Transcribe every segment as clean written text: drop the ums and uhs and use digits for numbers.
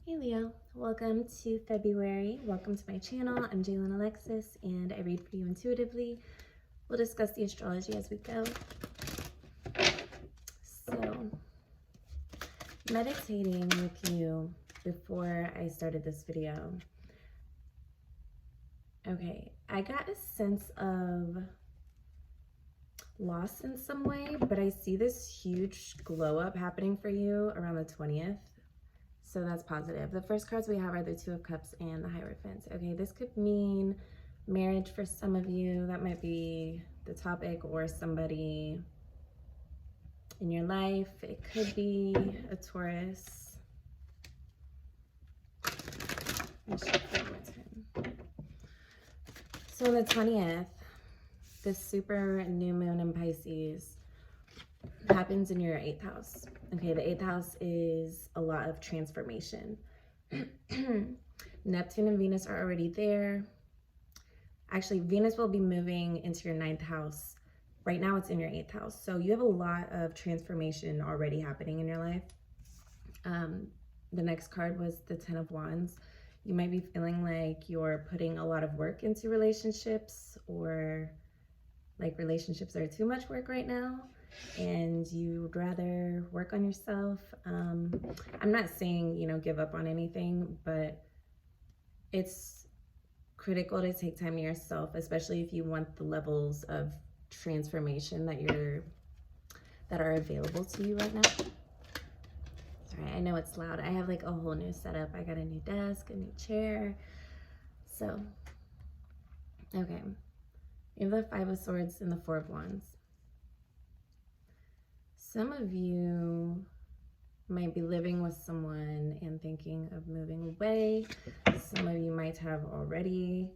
Hey Leo, welcome to February. Welcome to my channel. I'm Jaylynn and I read for you intuitively. We'll discuss the astrology as we go. So, meditating with you before I started this video. Okay, I got a sense of loss in some way, but I see this huge glow up happening for you around the 20th. So that's positive. The first cards we have are the Two of Cups and the Hierophant. Okay, this could mean marriage for some of you. That might be the topic, or somebody in your life. It could be a Taurus. So on the 20th, the super new moon in Pisces happens in your 8th house. Okay, the 8th house is a lot of transformation. Neptune and Venus are already there. Actually, Venus will be moving into your 9th house. Right now it's in your 8th house. So you have a lot of transformation already happening in your life. The next card was the 10 of Wands. You might be feeling like you're putting a lot of work into relationships, or like relationships are too much work right now and you'd rather work on yourself. I'm not saying, give up on anything, but it's critical to take time to yourself, especially if you want the levels of transformation that are available to you right now. Sorry, I know it's loud. I have like a whole new setup. I got a new desk, a new chair. So, okay. You have the Five of Swords and the Four of Wands. Some of you might be living with someone and thinking of moving away. Some of you might have already.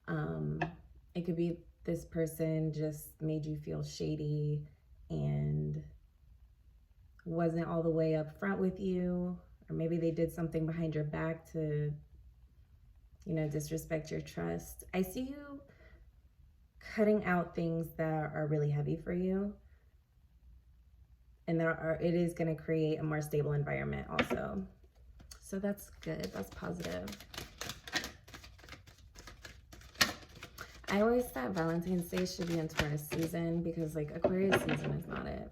It could be this person just made you feel shady and wasn't all the way up front with you, or maybe they did something behind your back to, disrespect your trust. I see you cutting out things that are really heavy for you, and it is going to create a more stable environment also. So that's good. That's positive. I always thought Valentine's Day should be in Taurus season, because like Aquarius season is not it.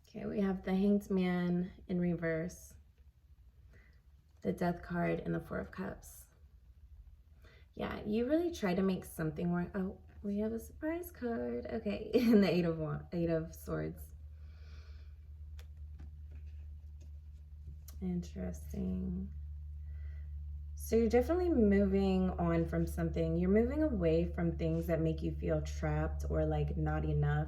Okay, we have the Hanged Man in reverse, the Death card, and the Four of Cups. Yeah, you really try to make something work. Oh, we have a surprise card. Okay, and the Eight of Swords. Interesting. So you're definitely moving on from something. You're moving away from things that make you feel trapped or like not enough.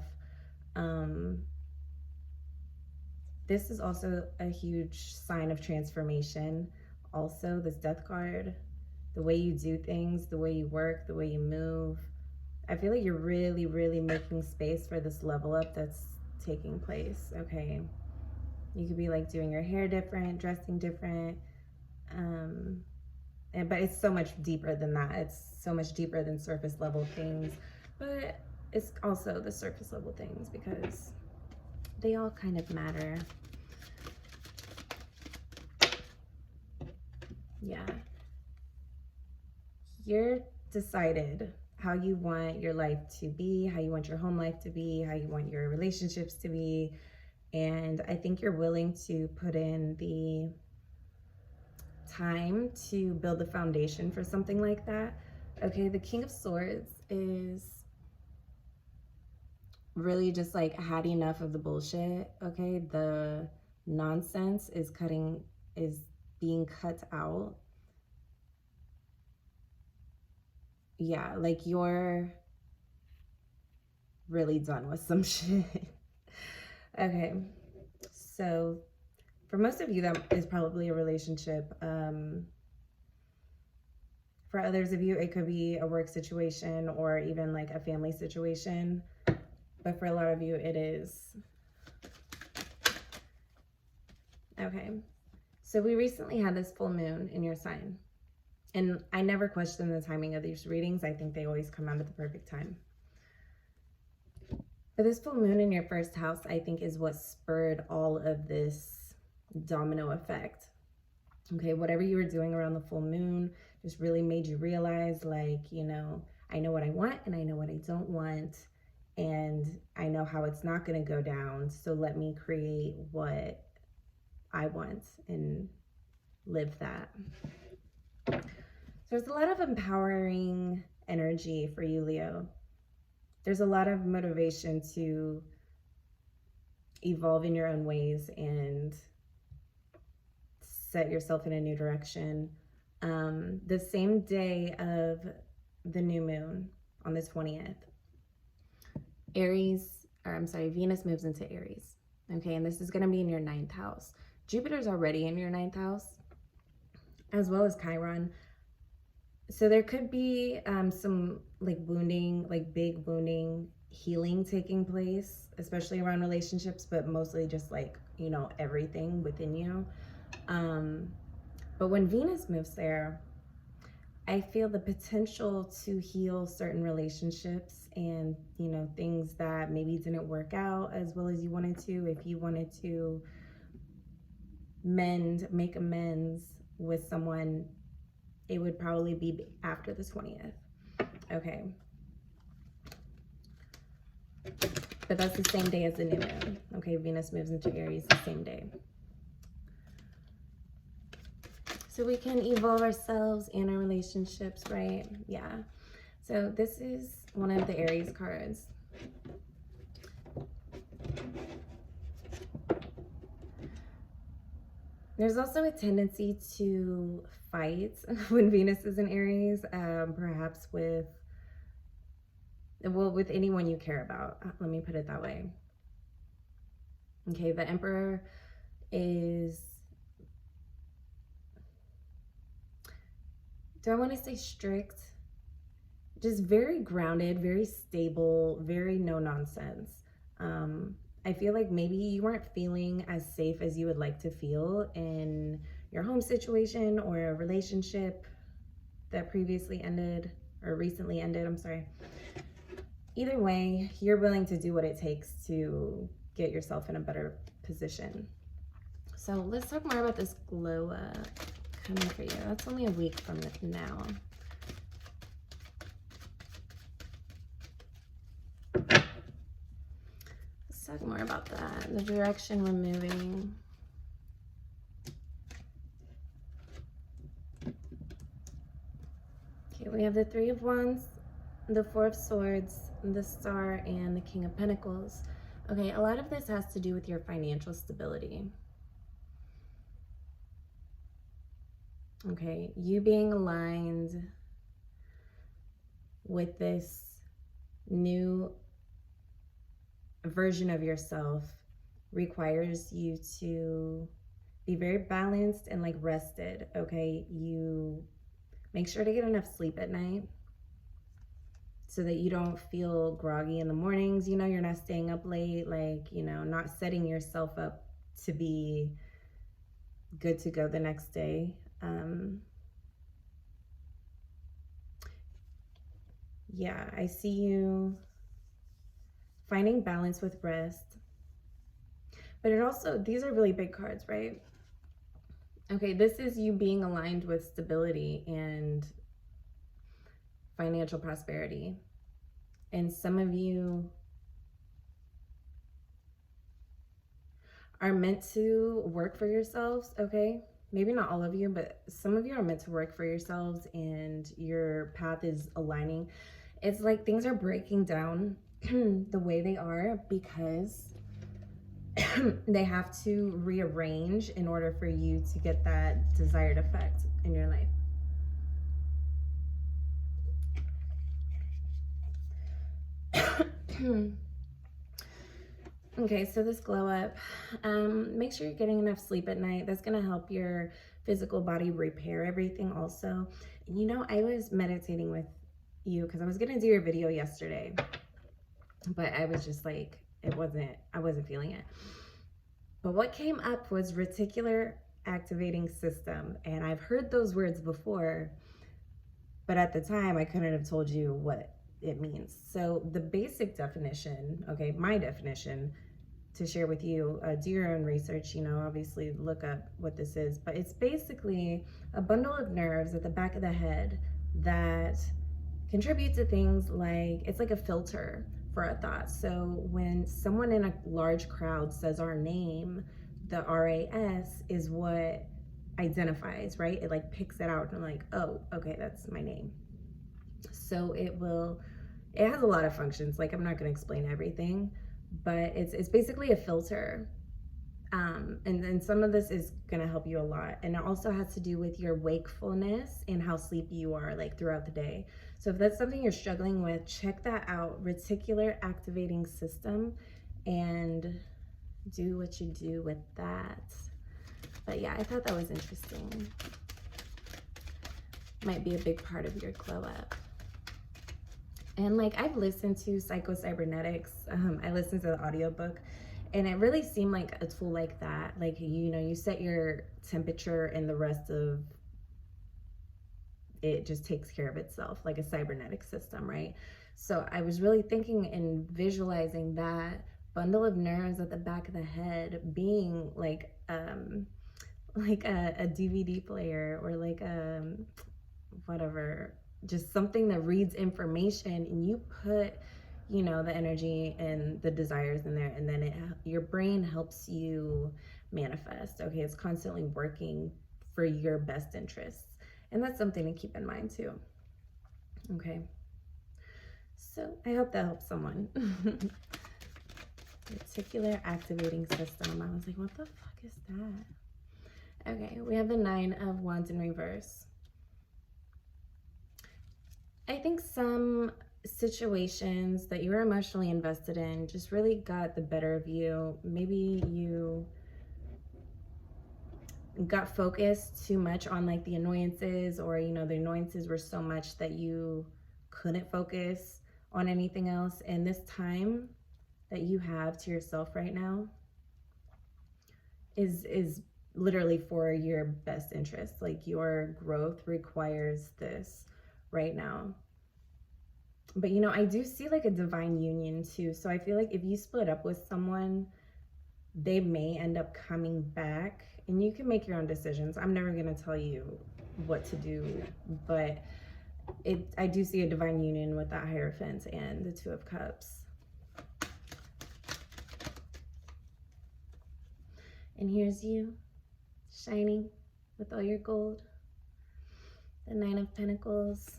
This is also a huge sign of transformation. Also, this Death card, the way you do things, the way you work, the way you move. I feel like you're really, really making space for this level up that's taking place, okay? You could be like doing your hair different, dressing different, but it's so much deeper than that. It's so much deeper than surface level things, but it's also the surface level things because they all kind of matter. Yeah. You're decided how you want your life to be, how you want your home life to be, how you want your relationships to be. And I think you're willing to put in the time to build the foundation for something like that. Okay, the King of Swords is really just like had enough of the bullshit. Okay, the nonsense is being cut out. Yeah, like you're really done with some shit. Okay, so for most of you, that is probably a relationship. For others of you, it could be a work situation or even like a family situation. But for a lot of you, it is. Okay, so we recently had this full moon in your sign. And I never question the timing of these readings. I think they always come out at the perfect time. But this full moon in your first house, I think, is what spurred all of this domino effect. Okay, whatever you were doing around the full moon just really made you realize, like, you know, I know what I want and I know what I don't want. And I know how it's not going to go down. So let me create what I want and live that. So there's a lot of empowering energy for you, Leo. There's a lot of motivation to evolve in your own ways and set yourself in a new direction. The same day of the new moon on the 20th, Venus moves into Aries. Okay, and this is going to be in your 9th house. Jupiter's already in your 9th house, as well as Chiron. So there could be some like wounding, like big wounding, healing taking place, especially around relationships, but mostly just like, you know, everything within you. But when Venus moves there, I feel the potential to heal certain relationships and, you know, things that maybe didn't work out as well as you wanted to. If you wanted to make amends with someone, it would probably be after the 20th. Okay. But that's the same day as the new moon. Okay, Venus moves into Aries the same day. So we can evolve ourselves and our relationships, right? Yeah. So this is one of the Aries cards. There's also a tendency to fight when Venus is in Aries, perhaps with anyone you care about. Let me put it that way. Okay, the Emperor is, do I want to say strict? Just very grounded, very stable, very no nonsense. I feel like maybe you weren't feeling as safe as you would like to feel in your home situation or a relationship that previously ended or recently ended, I'm sorry. Either way, you're willing to do what it takes to get yourself in a better position. So let's talk more about this glow up coming for you. That's only a week from now. Let's talk more about that. The direction we're moving. Okay, we have the Three of Wands, the Four of Swords, the Star, and the King of Pentacles. Okay, a lot of this has to do with your financial stability. Okay, you being aligned with this new version of yourself requires you to be very balanced and like rested. Okay, you make sure to get enough sleep at night so that you don't feel groggy in the mornings. You know, you're not staying up late, like, you know, not setting yourself up to be good to go the next day. Yeah, I see you finding balance with rest. But it also, these are really big cards, right? Okay, this is you being aligned with stability and financial prosperity. And some of you are meant to work for yourselves, okay? Maybe not all of you, but some of you are meant to work for yourselves and your path is aligning. It's like things are breaking down the way they are because they have to rearrange in order for you to get that desired effect in your life. Okay, so this glow up, make sure you're getting enough sleep at night. That's going to help your physical body repair everything also. And you know, I was meditating with you because I was going to do your video yesterday, but I was just like, I wasn't feeling it. But what came up was reticular activating system. And I've heard those words before, but at the time I couldn't have told you what it means. So the basic definition, okay, my definition to share with you. Do your own research, you know, obviously look up what this is, but it's basically a bundle of nerves at the back of the head that contribute to things like, it's like a filter for a thought. So when someone in a large crowd says our name, the RAS is what identifies, right? It like picks it out and like, oh, okay, that's my name. So it has a lot of functions. Like, I'm not going to explain everything, but it's basically a filter. And then some of this is going to help you a lot. And it also has to do with your wakefulness and how sleepy you are like throughout the day. So if that's something you're struggling with, check that out, reticular activating system, and do what you do with that. But yeah, I thought that was interesting. Might be a big part of your glow up. And like, I've listened to Psycho-Cybernetics. I listened to the audiobook, and it really seemed like a tool like that. Like, you know, you set your temperature and the rest of it just takes care of itself, like a cybernetic system, right? So I was really thinking and visualizing that bundle of nerves at the back of the head being like a DVD player, or like whatever, just something that reads information, and you put, you know, the energy and the desires in there, and then your brain helps you manifest. Okay, it's constantly working for your best interests, and that's something to keep in mind too. Okay, so I hope that helps someone. Reticular activating system. I was like, what the fuck is that? Okay, we have the 9 of Wands in reverse. I think some situations that you were emotionally invested in just really got the better of you. Maybe you got focused too much on like the annoyances, or, you know, the annoyances were so much that you couldn't focus on anything else. And this time that you have to yourself right now is literally for your best interest. Like, your growth requires this right now. But, you know, I do see like a divine union too. So I feel like if you split up with someone, they may end up coming back, and you can make your own decisions. I'm never going to tell you what to do, but I do see a divine union with that Hierophant and the 2 of Cups. And here's you, shining with all your gold. The 9 of Pentacles.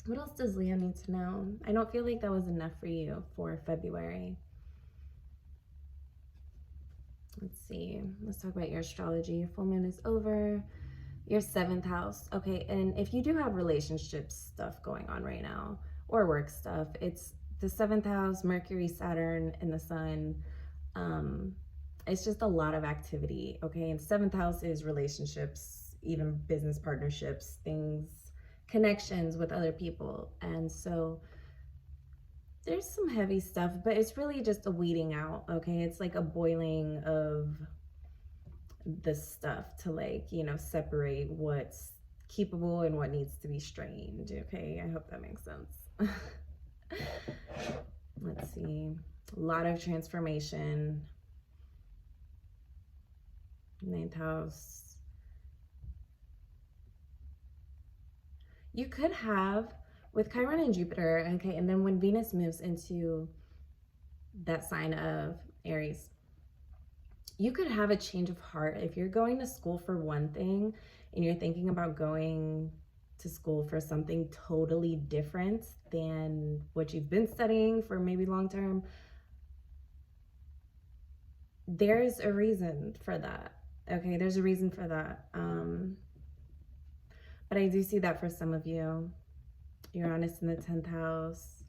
What else does Leo need to know? I don't feel like that was enough for you for February. Let's see. Let's talk about your astrology. Your full moon is over. Your 7th house. Okay, and if you do have relationship stuff going on right now, or work stuff, it's the 7th house, Mercury, Saturn, and the Sun. It's just a lot of activity, okay? And 7th house is relationships, even business partnerships, things, connections with other people. And so there's some heavy stuff, but it's really just a weeding out, okay? It's like a boiling of the stuff to, like, you know, separate what's keepable and what needs to be strained, okay? I hope that makes sense. Let's see. A lot of transformation. 9th house. You could have, with Chiron and Jupiter, okay, and then when Venus moves into that sign of Aries, you could have a change of heart. If you're going to school for one thing and you're thinking about going to school for something totally different than what you've been studying for maybe long term, there's a reason for that. Okay, there's a reason for that. But I do see that for some of you. Uranus in the 10th house.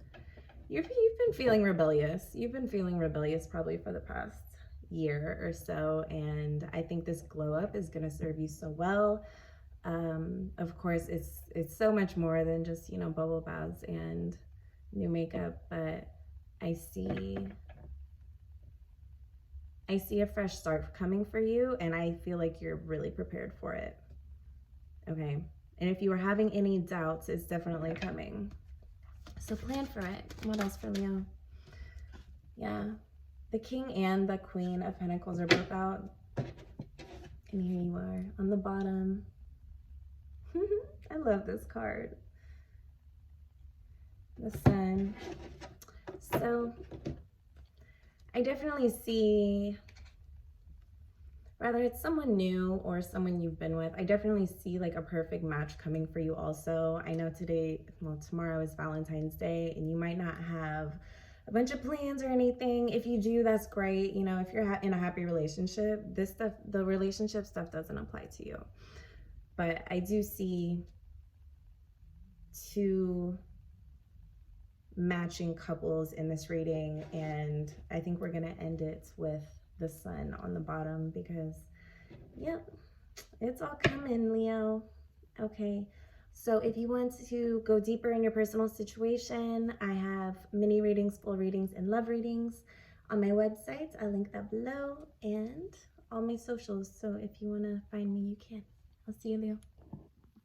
You've been feeling rebellious. You've been feeling rebellious probably for the past year or so, and I think this glow up is going to serve you so well. Of course, it's so much more than just, you know, bubble baths and new makeup, but I see a fresh start coming for you, and I feel like you're really prepared for it. Okay, and if you were having any doubts, it's definitely coming. So plan for it. What else for Leo? Yeah, The King and the Queen of Pentacles are both out. And here you are on the bottom. I love this card. The Sun. So I definitely see, whether it's someone new or someone you've been with, I definitely see like a perfect match coming for you also. I know tomorrow is Valentine's Day, and you might not have a bunch of plans or anything. If you do, that's great. You know, if you're in a happy relationship, this stuff, the relationship stuff doesn't apply to you. But I do see two matching couples in this reading, and I think we're gonna end it with the Sun on the bottom because, yep, it's all coming, Leo. Okay, so if you want to go deeper in your personal situation, I have mini readings, full readings, and love readings on my website. I'll link that below, and all my socials. So if you want to find me, you can. I'll see you, Leo.